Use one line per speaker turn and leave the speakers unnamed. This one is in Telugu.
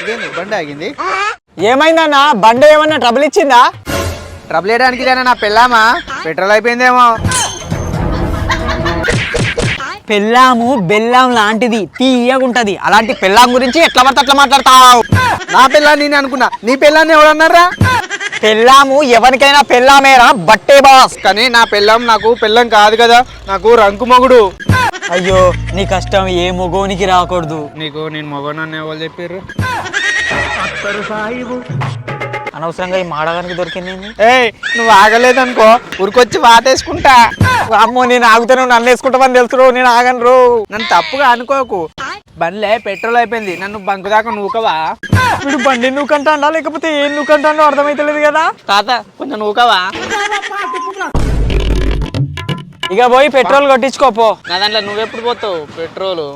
ఇదేంది బండి ఆగింది?
ఏమైందన్నా బండి ఏమన్నా ట్రబుల్ ఇచ్చిందా?
ట్రబుల్ వేయడానికి ఇదేనా నా పెళ్ళామా? పెట్రోల్ అయిపోయిందేమో.
పెళ్ళాము బెల్లం లాంటిది, తీయగుంటది. అలాంటి పెళ్ళాం గురించి ఎట్లా పడితే అట్లా మాట్లాడతావు?
నా పెళ్ళాన్ని నేను అనుకున్నా, నీ పెళ్ళాన్ని ఎవరన్నారా?
పెళ్ళాము ఎవరికైనా పెళ్ళామేరా బట్టే బాస్.
కానీ నా పెళ్ళాం నాకు పెళ్ళం కాదు కదా, నాకు రంకు మొగుడు.
అయ్యో నీ కష్టం ఏ మొగోనికి రాకూడదు.
నీకు నేను మొగోనని ఎవరు చెప్పారు?
అనవసరంగా ఈ మాడగానికి దొరికింది.
ఏయ్ నువ్వు ఆగలేదనుకో ఉరికొచ్చి వాటేసుకుంటా.
అమ్మో నేను ఆగుతాను, నన్ను వేసుకుంటామని తెలుసు, నేను ఆగను రో.
నన్ను తప్పుగా అనుకోకు, బండ్లే పెట్రోల్ అయిపోయింది, నన్ను బంకు దాకా నూకవా?
వీడు బండి నువ్వుకంటా లేకపోతే ఏం నువ్వుకంటాడో అర్థమైతలేదు కదా.
తాత కొంచెం నూకవా?
ఇక పోయి పెట్రోల్ కొట్టించుకోపో.
నా దాంట్లో నువ్వెప్పుడు పోతావు పెట్రోలు?